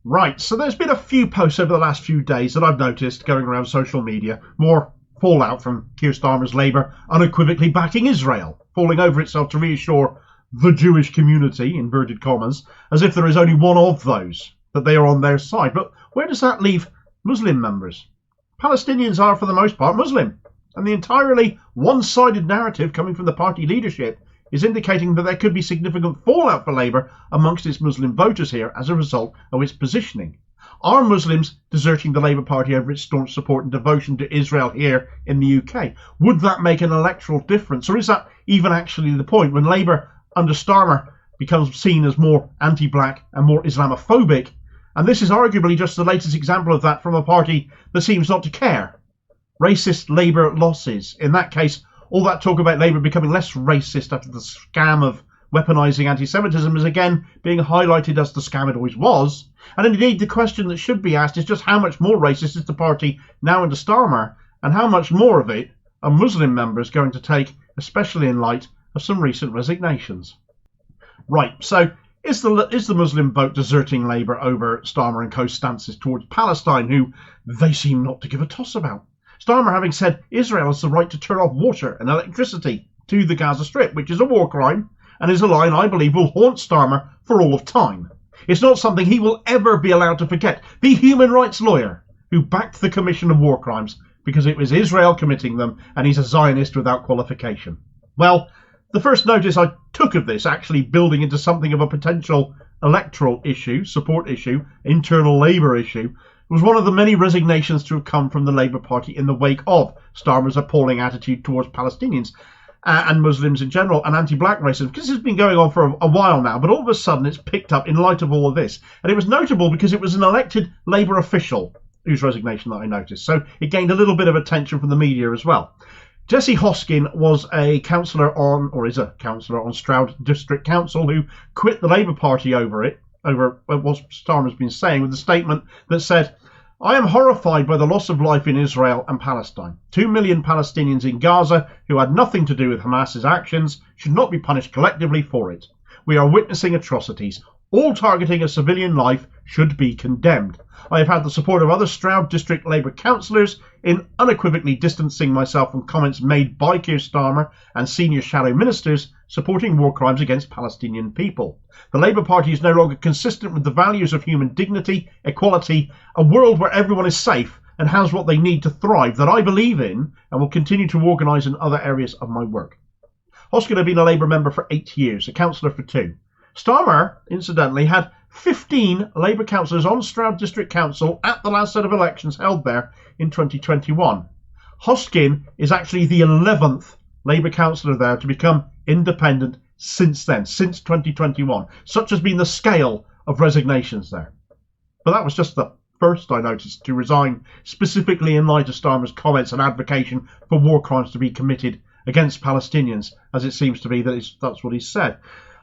Right, so there's been a few posts over the last few days that I've noticed going around social media. More fallout from Keir Starmer's Labour unequivocally backing Israel, falling over itself to reassure the Jewish community, inverted commas, as if there is only one of those, that they are on their side. But where does that leave Muslim members? Palestinians are, for the most part, Muslim, and the entirely one-sided narrative coming from the party leadership is indicating that there could be significant fallout for Labour amongst its Muslim voters here as a result of its positioning. Are Muslims deserting the Labour Party over its staunch support and devotion to Israel here in the UK? Would that make an electoral difference, or is that even actually the point when Labour under Starmer becomes seen as more anti-black and more Islamophobic? And this is arguably just the latest example of that from a party that seems not to care. Racist Labour losses. In that case, all that talk about Labour becoming less racist after the scam of weaponising anti-Semitism is again being highlighted as the scam it always was. And indeed, the question that should be asked is just how much more racist is the party now under Starmer, and how much more of it are Muslim members going to take, especially in light of some recent resignations. Right, so is the Muslim vote deserting Labour over Starmer and Co.'s stances towards Palestine, who they seem not to give a toss about? Starmer having said Israel has the right to turn off water and electricity to the Gaza Strip, which is a war crime, and is a line I believe will haunt Starmer for all of time. It's not something he will ever be allowed to forget. The human rights lawyer who backed the Commission of War Crimes because it was Israel committing them, and he's a Zionist without qualification. Well, the first notice I took of this actually building into something of a potential electoral issue, support issue, internal Labour issue, was one of the many resignations to have come from the Labour Party in the wake of Starmer's appalling attitude towards Palestinians and Muslims in general, and anti-black racism, because it's been going on for a while now, but all of a sudden it's picked up in light of all of this. And it was notable because it was an elected Labour official whose resignation that I noticed, so it gained a little bit of attention from the media as well. Jessie Hoskin was a councillor on, or is a councillor on Stroud District Council, who quit the Labour Party over what Starmer's been saying, with a statement that said, "I am horrified by the loss of life in Israel and Palestine. 2 million Palestinians in Gaza who had nothing to do with Hamas's actions should not be punished collectively for it. We are witnessing atrocities. All targeting of civilian life should be condemned. I have had the support of other Stroud District Labour Councillors in unequivocally distancing myself from comments made by Keir Starmer and senior shadow ministers supporting war crimes against Palestinian people. The Labour Party is no longer consistent with the values of human dignity, equality, a world where everyone is safe and has what they need to thrive that I believe in and will continue to organise in other areas of my work." Hoskin had been a Labour member for 8 years, a councillor for 2. Starmer, incidentally, had 15 Labour councillors on Stroud District Council at the last set of elections held there in 2021. Hoskin is actually the 11th Labour councillor there to become independent since then, since 2021. Such has been the scale of resignations there. But that was just the first I noticed to resign, specifically in light of Starmer's comments and advocacy for war crimes to be committed against Palestinians, as it seems to be that's what he said.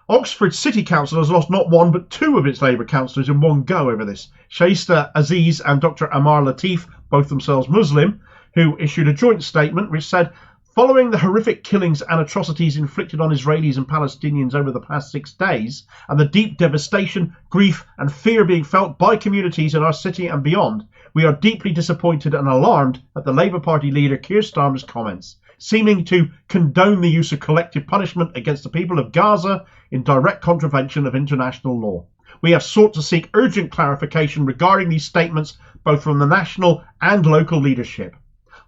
Oxford City Council has lost not one but 2 of its Labour councillors in one go over this. Shaista Aziz and Dr. Ammar Latif, both themselves Muslim, who issued a joint statement which said, "Following the horrific killings and atrocities inflicted on Israelis and Palestinians over the past 6 days, and the deep devastation, grief and fear being felt by communities in our city and beyond, we are deeply disappointed and alarmed at the Labour Party leader Keir Starmer's comments, seeming to condone the use of collective punishment against the people of Gaza in direct contravention of international law. We have sought to seek urgent clarification regarding these statements, both from the national and local leadership.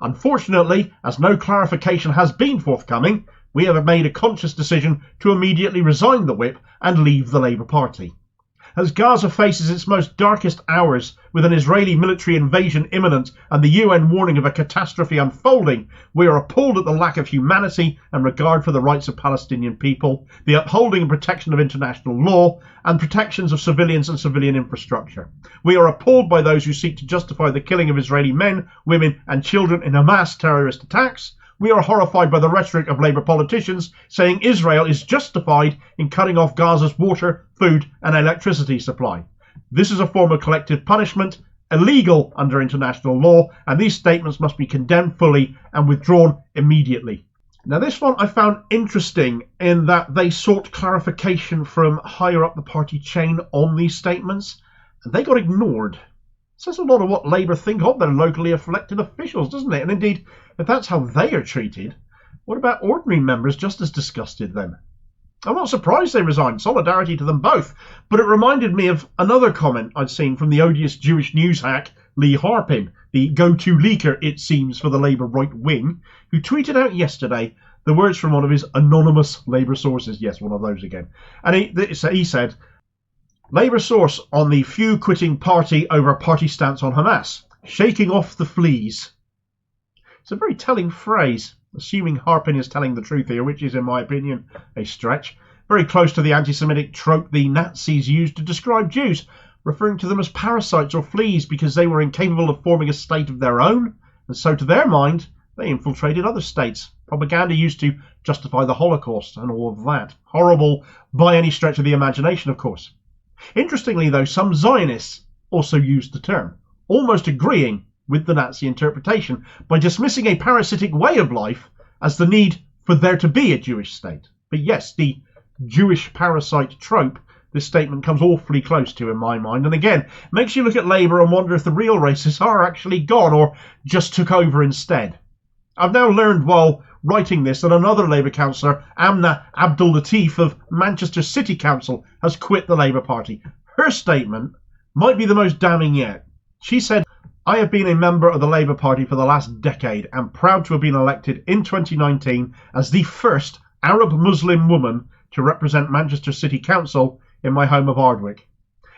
Unfortunately, as no clarification has been forthcoming, we have made a conscious decision to immediately resign the whip and leave the Labour Party." As Gaza faces its most darkest hours, with an Israeli military invasion imminent and the UN warning of a catastrophe unfolding, we are appalled at the lack of humanity and regard for the rights of Palestinian people, the upholding and protection of international law, and protections of civilians and civilian infrastructure. We are appalled by those who seek to justify the killing of Israeli men, women and children in Hamas terrorist attacks. We are horrified by the rhetoric of Labour politicians saying Israel is justified in cutting off Gaza's water, food and electricity supply. This is a form of collective punishment, illegal under international law, and these statements must be condemned fully and withdrawn immediately. Now this one I found interesting in that they sought clarification from higher up the party chain on these statements, and they got ignored. Says a lot of what Labour think of their locally elected officials, doesn't it? And indeed, if that's how they are treated, what about ordinary members just as disgusted then? I'm not surprised they resigned. Solidarity to them both. But it reminded me of another comment I'd seen from the odious Jewish news hack Lee Harpin, the go-to leaker, it seems, for the Labour right wing, who tweeted out yesterday the words from one of his anonymous Labour sources. Yes, one of those again. And he said, Labour source on the few quitting party over party stance on Hamas, shaking off the fleas. It's a very telling phrase, assuming Harpin is telling the truth here, which is, in my opinion, a stretch. Very close to the anti-Semitic trope the Nazis used to describe Jews, referring to them as parasites or fleas because they were incapable of forming a state of their own, and so to their mind, they infiltrated other states. Propaganda used to justify the Holocaust and all of that. Horrible by any stretch of the imagination, of course. Interestingly, though, some Zionists also used the term, almost agreeing with the Nazi interpretation by dismissing a parasitic way of life as the need for there to be a Jewish state. But yes, the Jewish parasite trope this statement comes awfully close to in my mind, and again makes you look at Labour and wonder if the real racists are actually gone or just took over instead. I've now learned while writing this that another Labour councillor, Amna Abdul Latif of Manchester City Council, has quit the Labour Party. Her statement might be the most damning yet. She said, I have been a member of the Labour Party for the last decade and proud to have been elected in 2019 as the first Arab Muslim woman to represent Manchester City Council in my home of Ardwick.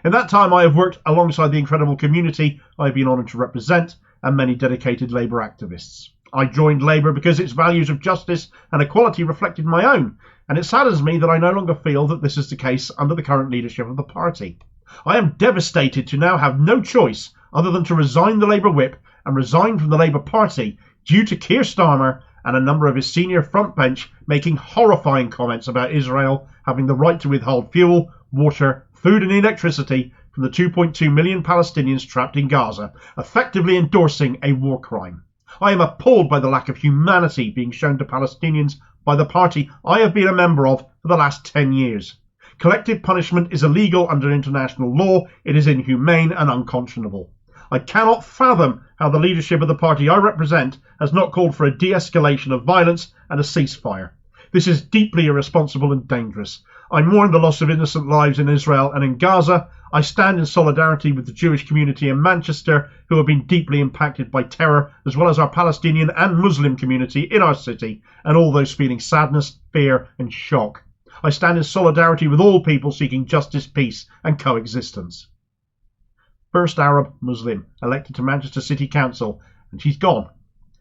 In that time I have worked alongside the incredible community I have been honoured to represent and many dedicated Labour activists. I joined Labour because its values of justice and equality reflected my own, and it saddens me that I no longer feel that this is the case under the current leadership of the party. I am devastated to now have no choice other than to resign the Labour whip and resign from the Labour Party due to Keir Starmer and a number of his senior frontbench making horrifying comments about Israel having the right to withhold fuel, water, food and electricity from the 2.2 million Palestinians trapped in Gaza, effectively endorsing a war crime. I am appalled by the lack of humanity being shown to Palestinians by the party I have been a member of for the last 10 years. Collective punishment is illegal under international law. It is inhumane and unconscionable. I cannot fathom how the leadership of the party I represent has not called for a de-escalation of violence and a ceasefire. This is deeply irresponsible and dangerous. I mourn the loss of innocent lives in Israel and in Gaza. I stand in solidarity with the Jewish community in Manchester who have been deeply impacted by terror, as well as our Palestinian and Muslim community in our city and all those feeling sadness, fear and shock. I stand in solidarity with all people seeking justice, peace and coexistence. First Arab Muslim elected to Manchester City Council, and she's gone.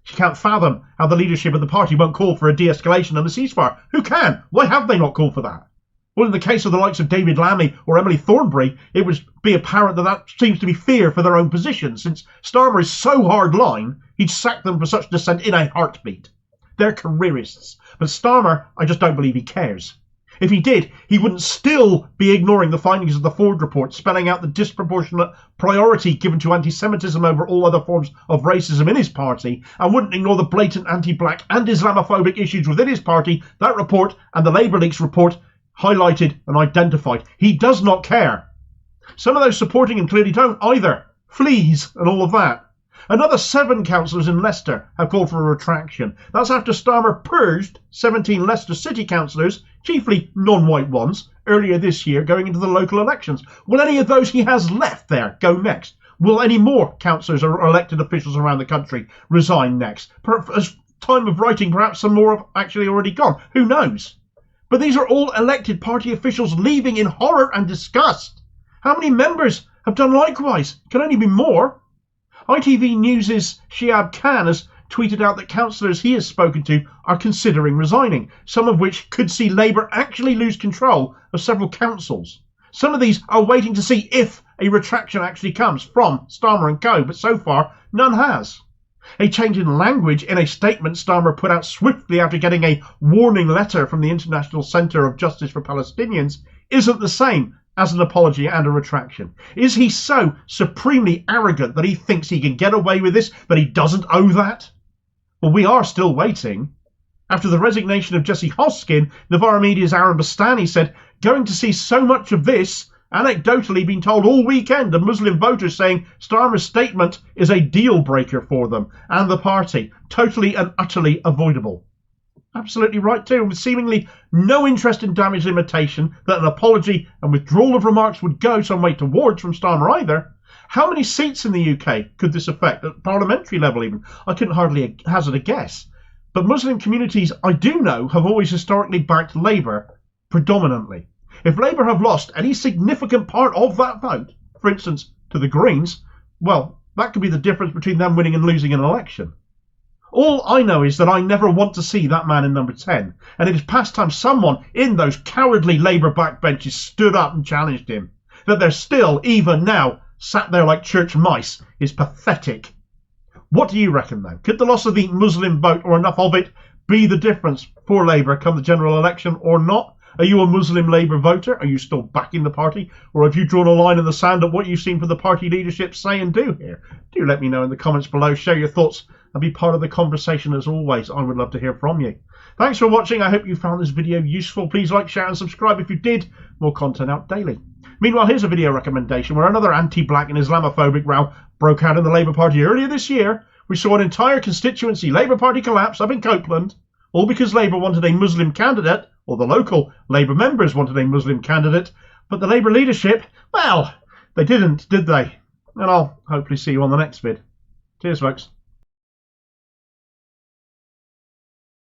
She can't fathom how the leadership of the party won't call for a de-escalation and a ceasefire. Who can? Why have they not called for that? Well, in the case of the likes of David Lammy or Emily Thornberry, it would be apparent that seems to be fear for their own position, since Starmer is so hardline, he'd sack them for such dissent in a heartbeat. They're careerists, but Starmer, I just don't believe he cares. If he did, he wouldn't still be ignoring the findings of the Ford report, spelling out the disproportionate priority given to anti-Semitism over all other forms of racism in his party, and wouldn't ignore the blatant anti-black and Islamophobic issues within his party that report and the Labour Leaks report highlighted and identified. He does not care. Some of those supporting him clearly don't either. Fleas and all of that. Another 7 councillors in Leicester have called for a retraction. That's after Starmer purged 17 Leicester City councillors, chiefly non-white ones, earlier this year going into the local elections. Will any of those he has left there go next? Will any more councillors or elected officials around the country resign next? As time of writing, perhaps some more have actually already gone. Who knows? But these are all elected party officials leaving in horror and disgust. How many members have done likewise? Can only be more. ITV News' Shiab Khan has tweeted out that councillors he has spoken to are considering resigning, some of which could see Labour actually lose control of several councils. Some of these are waiting to see if a retraction actually comes from Starmer Co, but so far none has. A change in language in a statement Starmer put out swiftly after getting a warning letter from the International Centre of Justice for Palestinians isn't the same as an apology and a retraction. Is he so supremely arrogant that he thinks he can get away with this, that he doesn't owe that? Well, we are still waiting. After the resignation of Jessie Hoskin, Novara Media's Aaron Bastani said, going to see so much of this anecdotally been told all weekend of Muslim voters saying Starmer's statement is a deal breaker for them and the party, totally and utterly avoidable. Absolutely right too, with seemingly no interest in damage limitation that an apology and withdrawal of remarks would go some way towards from Starmer either. How many seats in the UK could this affect, at parliamentary level even? I couldn't hardly hazard a guess. But Muslim communities, I do know, have always historically backed Labour predominantly. If Labour have lost any significant part of that vote, for instance to the Greens, well, that could be the difference between them winning and losing an election. All I know is that I never want to see that man in number 10, and it is past time someone in those cowardly Labour backbenches stood up and challenged him. That they're still, even now, sat there like church mice is pathetic. What do you reckon though? Could the loss of the Muslim vote, or enough of it, be the difference for Labour come the general election or not? Are you a Muslim Labour voter? Are you still backing the party? Or have you drawn a line in the sand at what you've seen from the party leadership say and do here? Do let me know in the comments below. Share your thoughts and be part of the conversation as always. I would love to hear from you. Thanks for watching. I hope you found this video useful. Please like, share and subscribe if you did. More content out daily. Meanwhile, here's a video recommendation where another anti-black and Islamophobic row broke out in the Labour Party earlier this year. We saw an entire constituency Labour Party collapse up in Copeland, all because Labour wanted a Muslim candidate, or the local Labour members wanted a Muslim candidate, but the Labour leadership, well, they didn't, did they? And I'll hopefully see you on the next vid. Cheers, folks.